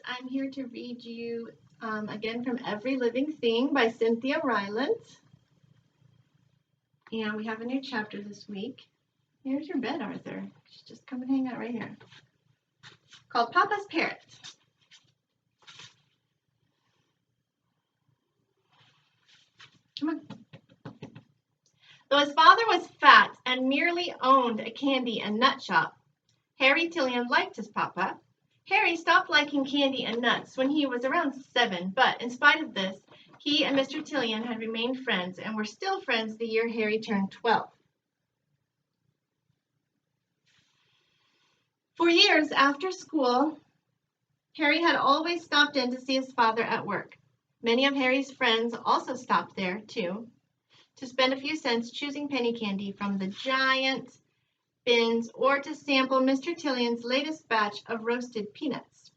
I'm here to read you again from Every Living Thing by Cynthia Ryland. And we have a new chapter this week. Here's your bed, Arthur. Just come and hang out right here. Called Papa's Parrot. Come on. Though his father was fat and merely owned a candy and nut shop, Harry Tillian liked his papa. Harry stopped liking candy and nuts when he was around 7, but in spite of this, he and Mr. Tillian had remained friends and were still friends the year Harry turned 12. For years after school, Harry had always stopped in to see his father at work. Many of Harry's friends also stopped there, too, to spend a few cents choosing penny candy from the giant bins or to sample Mr. Tillian's latest batch of roasted peanuts.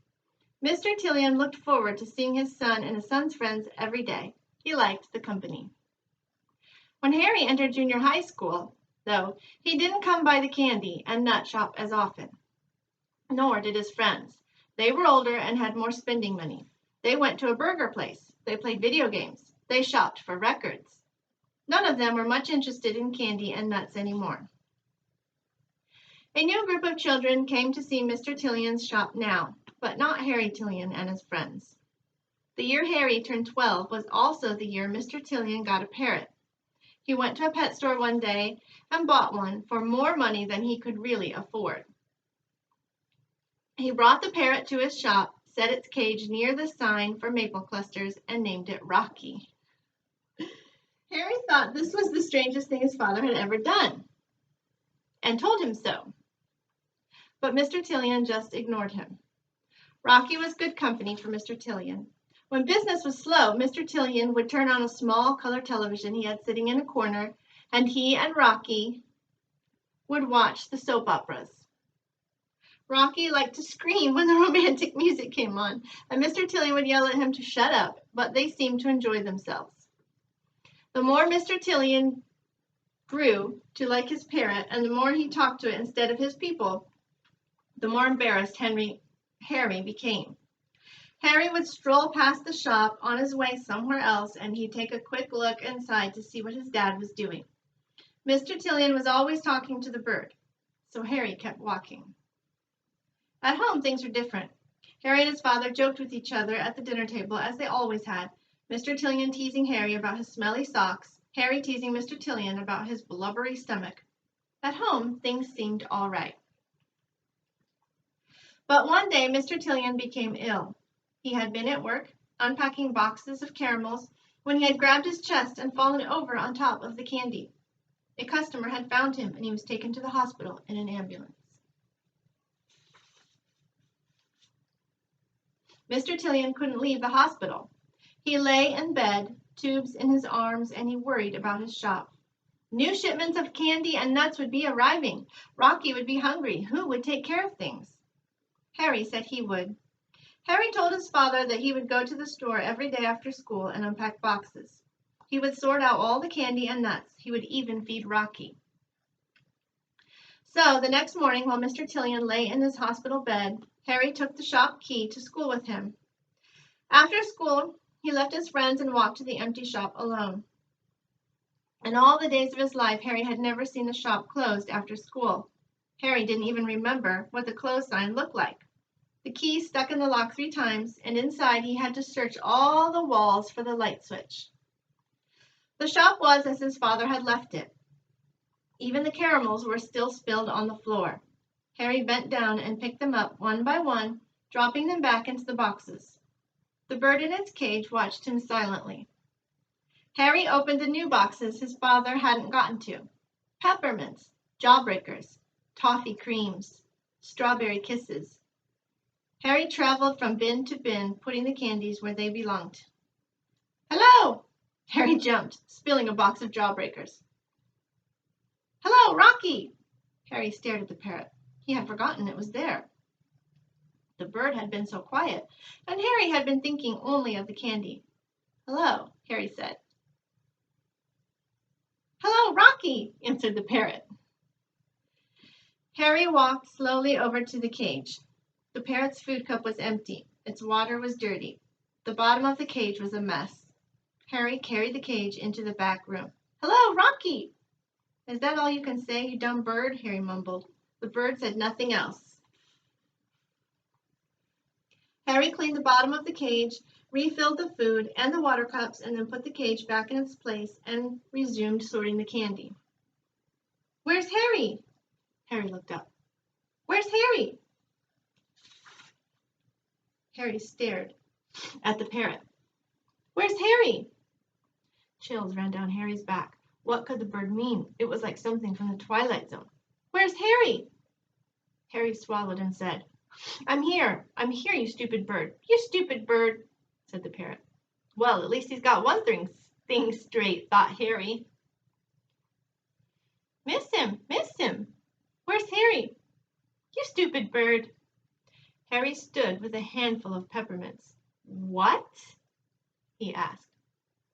Mr. Tillian looked forward to seeing his son and his son's friends every day. He liked the company. When Harry entered junior high school, though, he didn't come by the candy and nut shop as often. Nor did his friends. They were older and had more spending money. They went to a burger place. They played video games. They shopped for records. None of them were much interested in candy and nuts anymore. A new group of children came to see Mr. Tillian's shop now, but not Harry Tillian and his friends. The year Harry turned 12 was also the year Mr. Tillian got a parrot. He went to a pet store one day and bought one for more money than he could really afford. He brought the parrot to his shop, set its cage near the sign for maple clusters, and named it Rocky. Harry thought this was the strangest thing his father had ever done, and told him so. But Mr. Tillian just ignored him. Rocky was good company for Mr. Tillian. When business was slow, Mr. Tillian would turn on a small color television he had sitting in a corner, and he and Rocky would watch the soap operas. Rocky liked to scream when the romantic music came on, and Mr. Tillian would yell at him to shut up, but they seemed to enjoy themselves. The more Mr. Tillian grew to like his parrot, and the more he talked to it instead of his people, the more embarrassed Harry became. Harry would stroll past the shop on his way somewhere else, and he'd take a quick look inside to see what his dad was doing. Mr. Tillian was always talking to the bird, so Harry kept walking. At home, things were different. Harry and his father joked with each other at the dinner table, as they always had, Mr. Tillian teasing Harry about his smelly socks, Harry teasing Mr. Tillian about his blubbery stomach. At home, things seemed all right. But one day, Mr. Tillian became ill. He had been at work, unpacking boxes of caramels, when he had grabbed his chest and fallen over on top of the candy. A customer had found him, and he was taken to the hospital in an ambulance. Mr. Tillian couldn't leave the hospital. He lay in bed, tubes in his arms, and he worried about his shop. New shipments of candy and nuts would be arriving. Rocky would be hungry. Who would take care of things? Harry said he would. Harry told his father that he would go to the store every day after school and unpack boxes. He would sort out all the candy and nuts. He would even feed Rocky. So the next morning, while Mr. Tillian lay in his hospital bed, Harry took the shop key to school with him. After school, he left his friends and walked to the empty shop alone. In all the days of his life, Harry had never seen the shop closed after school. Harry didn't even remember what the close sign looked like. The key stuck in the lock 3 times, and inside he had to search all the walls for the light switch. The shop was as his father had left it. Even the caramels were still spilled on the floor. Harry bent down and picked them up one by one, dropping them back into the boxes. The bird in its cage watched him silently. Harry opened the new boxes his father hadn't gotten to. Peppermints, jawbreakers, toffee creams, strawberry kisses. Harry traveled from bin to bin, putting the candies where they belonged. "Hello!" Harry jumped, spilling a box of jawbreakers. "Hello, Rocky!" Harry stared at the parrot. He had forgotten it was there. The bird had been so quiet, and Harry had been thinking only of the candy. "Hello," Harry said. "Hello, Rocky," answered the parrot. Harry walked slowly over to the cage. The parrot's food cup was empty. Its water was dirty. The bottom of the cage was a mess. Harry carried the cage into the back room. "Hello, Rocky!" "Is that all you can say, you dumb bird?" Harry mumbled. The bird said nothing else. Harry cleaned the bottom of the cage, refilled the food and the water cups, and then put the cage back in its place and resumed sorting the candy. "Where's Harry?" Harry looked up. "Where's Harry?" Harry stared at the parrot. "Where's Harry?" Chills ran down Harry's back. What could the bird mean? It was like something from the Twilight Zone. "Where's Harry?" Harry swallowed and said, I'm here, you stupid bird. You stupid bird," said the parrot. Well, at least he's got one thing straight, thought Harry. Miss him. Where's Harry?" "You stupid bird." Harry stood with a handful of peppermints. "What?" he asked.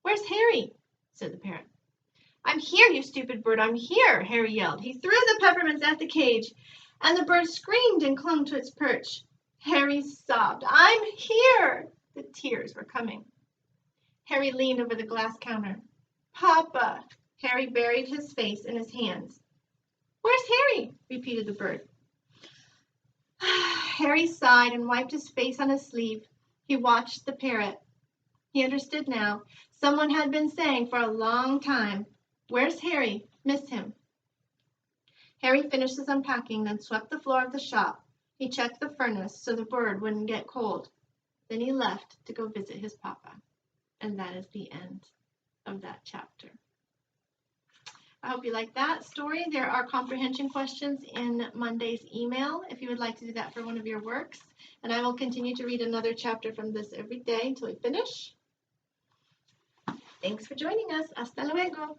"Where's Harry?" said the parrot. I'm here, you stupid bird, I'm here," Harry yelled. He threw the peppermints at the cage, and the bird screamed and clung to its perch. Harry sobbed. "I'm here!" The tears were coming. Harry leaned over the glass counter. "Papa!" Harry buried his face in his hands. "Where's Harry?" repeated the bird. Harry sighed and wiped his face on his sleeve. He watched the parrot. He understood now. Someone had been saying for a long time, "Where's Harry? Miss him." Harry finished his unpacking, then swept the floor of the shop. He checked the furnace so the bird wouldn't get cold. Then he left to go visit his papa. And that is the end of that chapter. I hope you liked that story. There are comprehension questions in Monday's email if you would like to do that for one of your works. And I will continue to read another chapter from this every day until we finish. Thanks for joining us. Hasta luego.